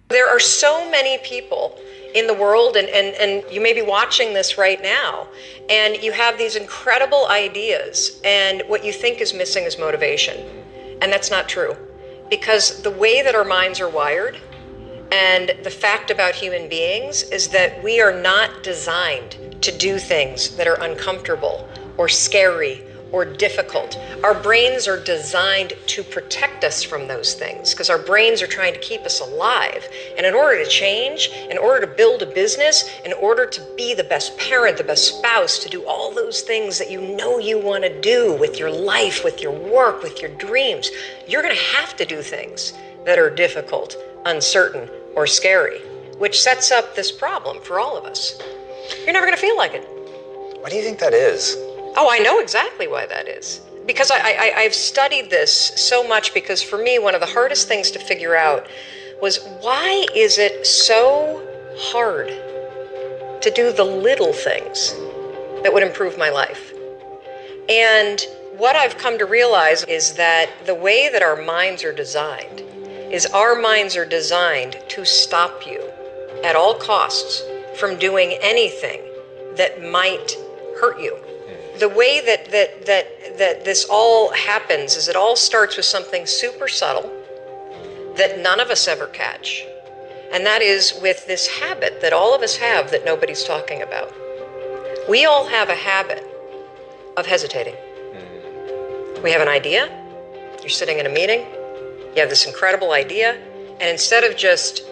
There are so many people in the world, and you may be watching this right now, and you have these incredible ideas, and what you think is missing is motivation. And that's not true. Because the way that our minds are wired, and the fact about human beings is that we are not designed to do things that are uncomfortable or scary or difficult. Our brains are designed to protect us from those things because our brains are trying to keep us alive. And in order to change, in order to build a business, in order to be the best parent, the best spouse, to do all those things that you know you want to do with your life, with your work, with your dreams, you're going to have to do things that are difficult, uncertain, or scary, which sets up this problem for all of us. You're never going to feel like it. Why do you think that is? Oh, I know exactly why that is. Because I've studied this so much, because for me, one of the hardest things to figure out was, why is it so hard to do the little things that would improve my life? And what I've come to realize is that the way that our minds are designed is our minds are designed to stop you at all costs from doing anything that might hurt you. The way that this all happens is it all starts with something super subtle that none of us ever catch. And that is with this habit that all of us have that nobody's talking about. We all have a habit of hesitating. We have an idea. You're sitting in a meeting. You have this incredible idea. And instead of just,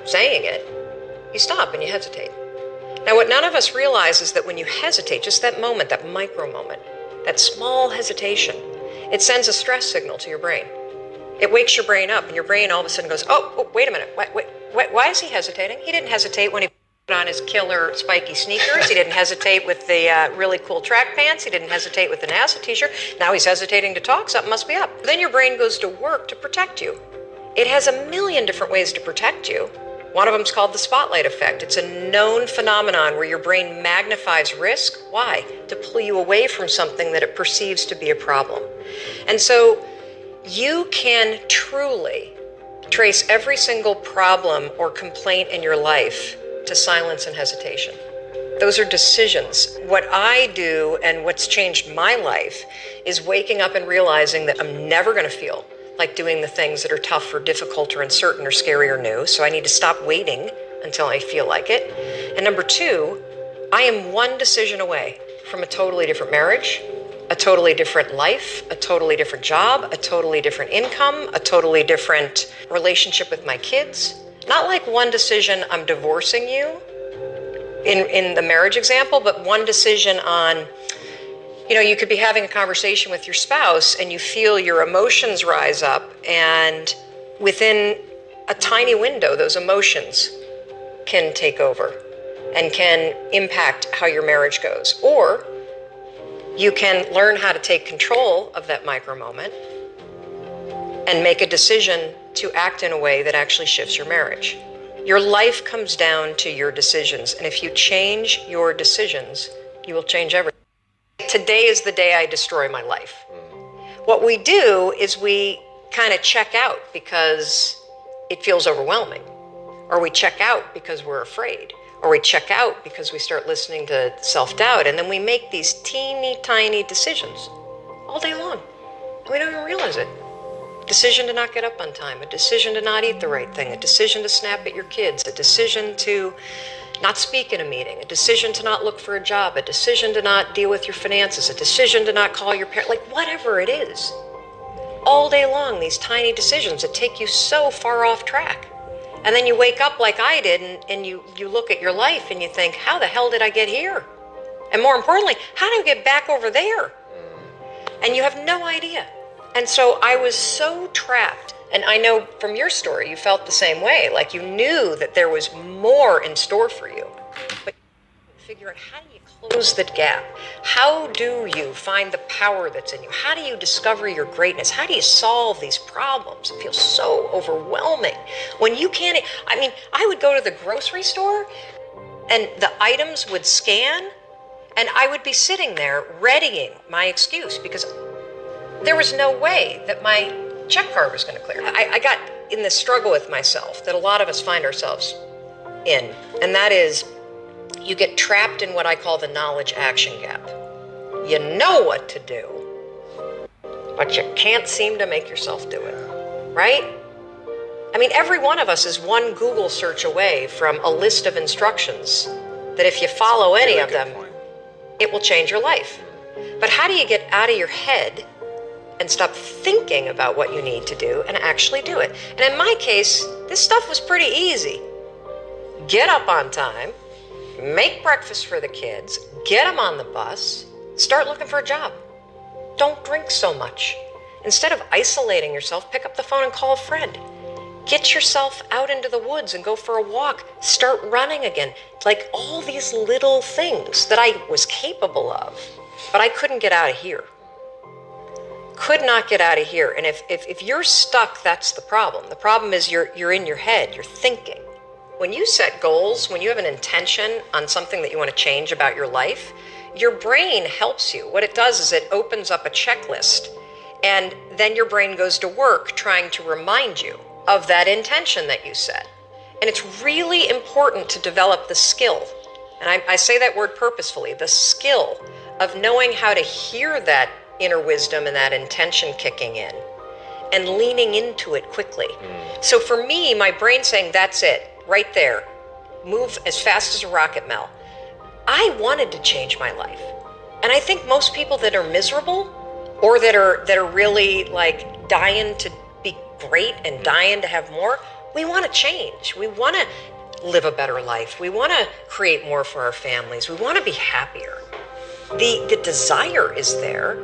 saying it, you stop and you hesitate. Now, what none of us realize is that when you hesitate, just that moment, that micro moment, that small hesitation, it sends a stress signal to your brain. It wakes your brain up, and your brain all of a sudden goes, oh wait a minute, why is he hesitating? He didn't hesitate when he put on his killer spiky sneakers. He didn't hesitate with the really cool track pants. He didn't hesitate with the NASA t-shirt. Now he's hesitating to talk. Something must be up. Then your brain goes to work to protect you. It has a million different ways to protect you. One of them is called the spotlight effect. It's a known phenomenon where your brain magnifies risk. Why? To pull you away from something that it perceives to be a problem. And so you can truly trace every single problem or complaint in your life to silence and hesitation. Those are decisions. What I do, and what's changed my life, is waking up and realizing that I'm never going to feel like doing the things that are tough or difficult or uncertain or scary or new. So I need to stop waiting until I feel like it. And number two, I am one decision away from a totally different marriage, a totally different life, a totally different job, a totally different income, a totally different relationship with my kids. Not like one decision, I'm divorcing you in the marriage example, but one decision on, you could be having a conversation with your spouse and you feel your emotions rise up, and within a tiny window, those emotions can take over and can impact how your marriage goes. Or you can learn how to take control of that micro moment and make a decision to act in a way that actually shifts your marriage. Your life comes down to your decisions, and if you change your decisions, you will change everything. Today is the day I destroy my life. What we do is we kind of check out because it feels overwhelming, or we check out because we're afraid, or we check out because we start listening to self-doubt, and then we make these teeny tiny decisions all day long, and we don't even realize it. Decision to not get up on time, a decision to not eat the right thing, a decision to snap at your kids, a decision to not speak in a meeting, a decision to not look for a job, a decision to not deal with your finances, a decision to not call your parents, like whatever it is. All day long, these tiny decisions that take you so far off track. And then you wake up like I did, and you look at your life and you think, how the hell did I get here? And more importantly, how do I get back over there? And you have no idea. And so I was so trapped. And I know from your story, you felt the same way. Like you knew that there was more in store for you. But you figure out, how do you close the gap? How do you find the power that's in you? How do you discover your greatness? How do you solve these problems? It feels so overwhelming. When you can't, I would go to the grocery store and the items would scan and I would be sitting there readying my excuse because there was no way that my check card was going to clear. I got in this struggle with myself that a lot of us find ourselves in, and that is you get trapped in what I call the knowledge action gap. You know what to do, but you can't seem to make yourself do it, right? I mean, every one of us is one Google search away from a list of instructions that if you follow any of them, it will change your life. But how do you get out of your head and stop thinking about what you need to do and actually do it? And in my case, this stuff was pretty easy. Get up on time, make breakfast for the kids, get them on the bus, start looking for a job. Don't drink so much. Instead of isolating yourself, pick up the phone and call a friend. Get yourself out into the woods and go for a walk. Start running again. Like all these little things that I was capable of, but I couldn't get out of here. Could not get out of here. And if you're stuck, that's the problem. The problem is you're in your head, you're thinking. When you set goals, when you have an intention on something that you want to change about your life, your brain helps you. What it does is it opens up a checklist, and then your brain goes to work trying to remind you of that intention that you set. And it's really important to develop the skill, and I say that word purposefully, the skill of knowing how to hear that inner wisdom and that intention kicking in and leaning into it quickly. So for me, my brain saying, that's it, right there, move as fast as a rocket, Mel. I wanted to change my life. And I think most people that are miserable or that are really like dying to be great and dying to have more, we want to change. We want to live a better life. We want to create more for our families. We want to be happier. The desire is there.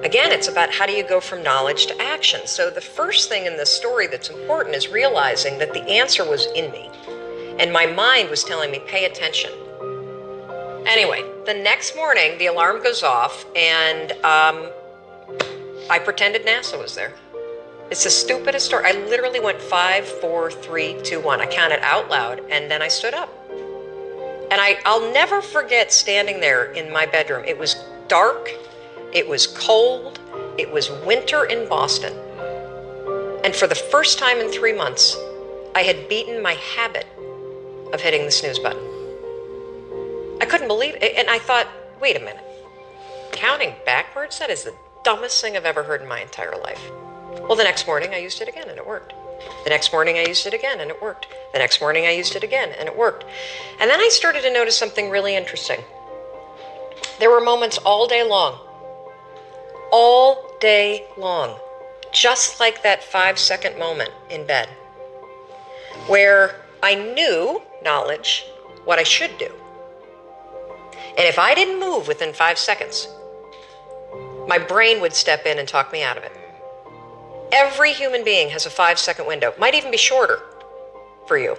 Again, it's about how do you go from knowledge to action. So the first thing in this story that's important is realizing that the answer was in me. And my mind was telling me, pay attention. Anyway, the next morning, the alarm goes off, and I pretended NASA was there. It's the stupidest story. I literally went 5, 4, 3, 2, 1. I counted out loud, and then I stood up. And I'll never forget standing there in my bedroom. It was dark. It was cold. It was winter in Boston. And for the first time in 3 months, I had beaten my habit of hitting the snooze button. I couldn't believe it. And I thought, wait a minute. Counting backwards? That is the dumbest thing I've ever heard in my entire life. Well, the next morning I used it again and it worked. The next morning I used it again and it worked. The next morning I used it again and it worked. And then I started to notice something really interesting. There were moments all day long, just like that 5-second moment in bed, where I knew, knowledge, what I should do. And if I didn't move within 5 seconds, my brain would step in and talk me out of it. Every human being has a 5-second window, might even be shorter for you.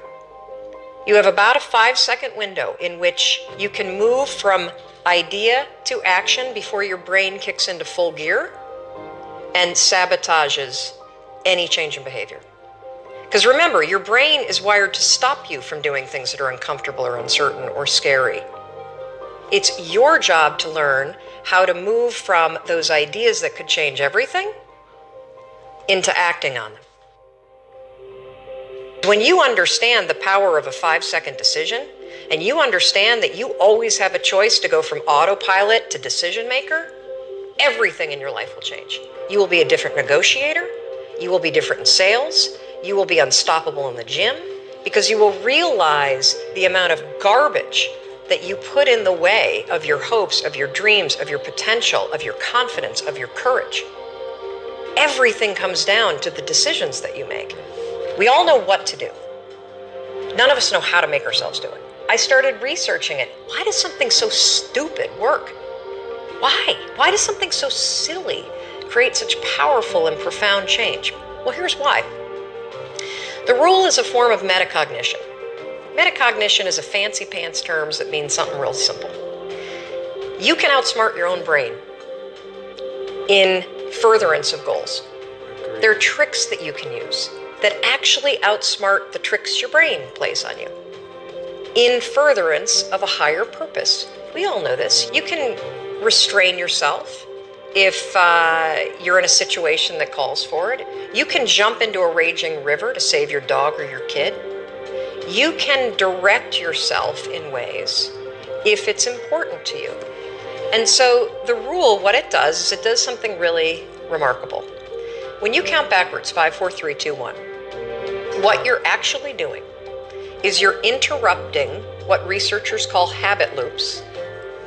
You have about a 5-second window in which you can move from idea to action before your brain kicks into full gear and sabotages any change in behavior. Because remember, your brain is wired to stop you from doing things that are uncomfortable or uncertain or scary. It's your job to learn how to move from those ideas that could change everything into acting on them. When you understand the power of a 5-second decision, and you understand that you always have a choice to go from autopilot to decision maker, everything in your life will change. You will be a different negotiator. You will be different in sales. You will be unstoppable in the gym because you will realize the amount of garbage that you put in the way of your hopes, of your dreams, of your potential, of your confidence, of your courage. Everything comes down to the decisions that you make. We all know what to do. None of us know how to make ourselves do it. I started researching it. Why does something so stupid work? Why? Why does something so silly create such powerful and profound change? Well, here's why. The rule is a form of metacognition. Metacognition is a fancy pants term that means something real simple. You can outsmart your own brain in furtherance of goals. There are tricks that you can use that actually outsmart the tricks your brain plays on you in furtherance of a higher purpose. We all know this. You can restrain yourself If you're in a situation that calls for it, you can jump into a raging river to save your dog or your kid. You can direct yourself in ways if it's important to you. And so the rule, what it does is it does something really remarkable. When you count backwards, 5, 4, 3, 2, 1, what you're actually doing is you're interrupting what researchers call habit loops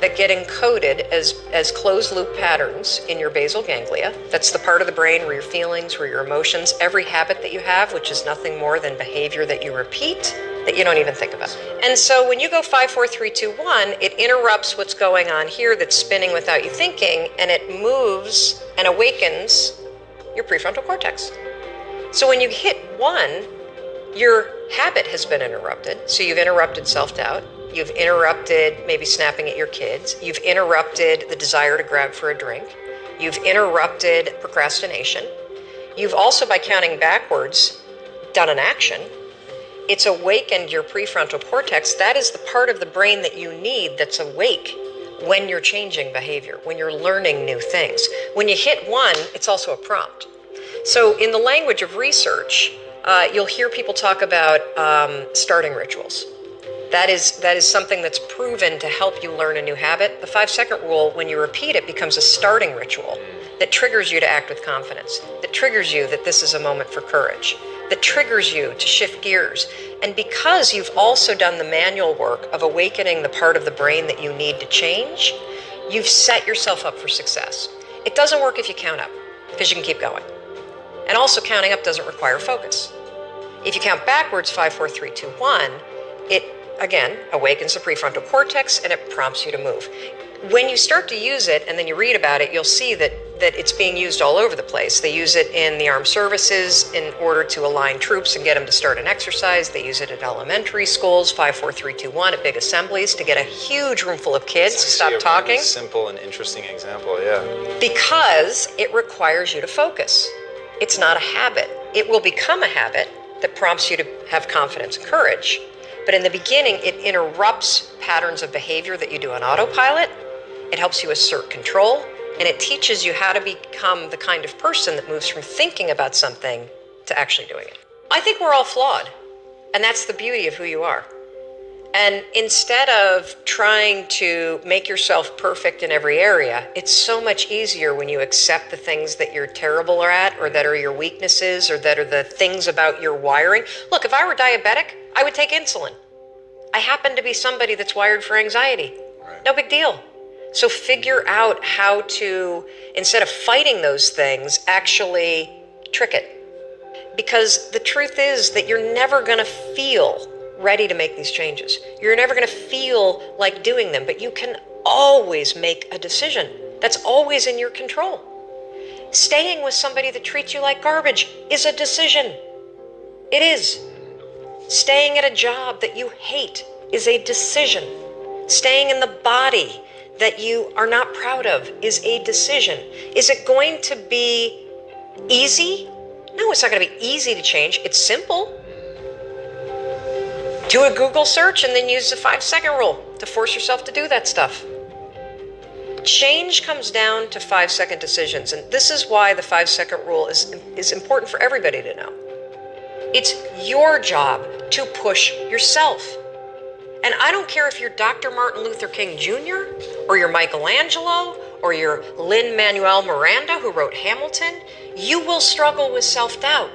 that get encoded as closed loop patterns in your basal ganglia. That's the part of the brain where your feelings, where your emotions, every habit that you have, which is nothing more than behavior that you repeat that you don't even think about. And so when you go 5, 4, 3, 2, 1, it interrupts what's going on here that's spinning without you thinking, and it moves and awakens your prefrontal cortex. So when you hit 1, your habit has been interrupted. So you've interrupted self-doubt. You've interrupted maybe snapping at your kids. You've interrupted the desire to grab for a drink. You've interrupted procrastination. You've also, by counting backwards, done an action. It's awakened your prefrontal cortex. That is the part of the brain that you need that's awake when you're changing behavior, when you're learning new things. When you hit 1, it's also a prompt. So in the language of research, you'll hear people talk about starting rituals. That is something that's proven to help you learn a new habit. The 5-second rule, when you repeat it, becomes a starting ritual that triggers you to act with confidence, that triggers you that this is a moment for courage, that triggers you to shift gears. And because you've also done the manual work of awakening the part of the brain that you need to change, you've set yourself up for success. It doesn't work if you count up, because you can keep going. And also counting up doesn't require focus. If you count backwards, 5, 4, 3, 2, 1, it again awakens the prefrontal cortex and it prompts you to move. When you start to use it and then you read about it, you'll see that it's being used all over the place. They use it in the armed services in order to align troops and get them to start an exercise. They use it at elementary schools, 5, 4, 3, 2, 1, at big assemblies to get a huge room full of kids to stop talking. Really simple and interesting example, yeah. Because it requires you to focus. It's not a habit. It will become a habit that prompts you to have confidence and courage. But in the beginning, it interrupts patterns of behavior that you do on autopilot. It helps you assert control, and it teaches you how to become the kind of person that moves from thinking about something to actually doing it. I think we're all flawed, and that's the beauty of who you are. And instead of trying to make yourself perfect in every area, it's so much easier when you accept the things that you're terrible at, or that are your weaknesses, or that are the things about your wiring. Look, if I were diabetic, I would take insulin. I happen to be somebody that's wired for anxiety. Right. No big deal. So figure out how to, instead of fighting those things, actually trick it. Because the truth is that you're never going to feel ready to make these changes. You're never going to feel like doing them, but you can always make a decision. That's always in your control. Staying with somebody that treats you like garbage is a decision. It is. Staying at a job that you hate is a decision. Staying in the body that you are not proud of is a decision. Is it going to be easy? No, it's not going to be easy to change. It's simple. Do a Google search and then use the 5-second rule to force yourself to do that stuff. Change comes down to 5-second decisions, and this is why the 5-second rule is important for everybody to know. It's your job to push yourself. And I don't care if you're Dr. Martin Luther King Jr., or you're Michelangelo, or you're Lin-Manuel Miranda, who wrote Hamilton, you will struggle with self-doubt.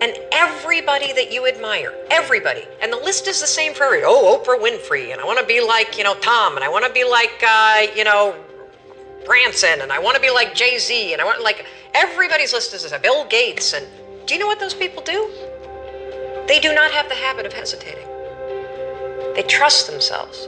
And everybody that you admire, everybody, and the list is the same for everybody. Oh, Oprah Winfrey, and I want to be like, Tom, and I want to be like, Branson, and I want to be like Jay-Z, and I want everybody's list is the same. Bill Gates, and do you know what those people do? They do not have the habit of hesitating. They trust themselves.